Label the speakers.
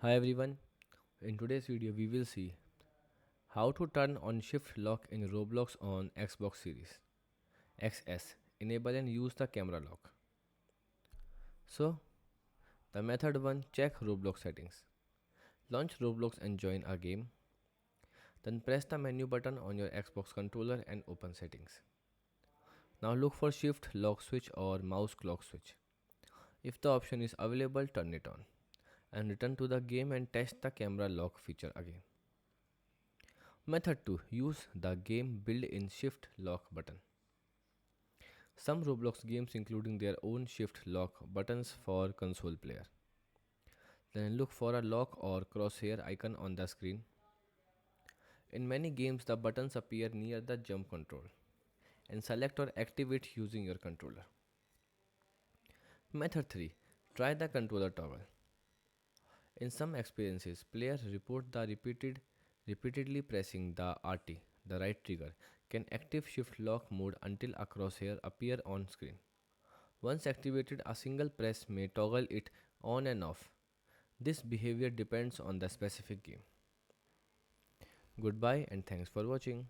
Speaker 1: Hi everyone, in today's video we will see how to turn on shift lock in Roblox on Xbox Series XS, enable and use the camera lock. So, the method 1, check Roblox settings. Launch Roblox and join a game. Then press the menu button on your Xbox controller and open settings. Now look for shift lock switch or mouse clock switch. If the option is available, turn it on and return to the game and test the camera lock feature again. Method 2. Use the game built-in shift lock button. Some Roblox games including their own shift lock buttons for console player. Then look for a lock or crosshair icon on the screen. In many games the buttons appear near the jump control and select or activate using your controller. Method 3. Try the controller toggle. In some experiences, players report the repeatedly pressing the RT, the right trigger, can active shift lock mode until a crosshair appear on screen. Once activated, a single press may toggle it on and off. This behavior depends on the specific game. Goodbye and thanks for watching.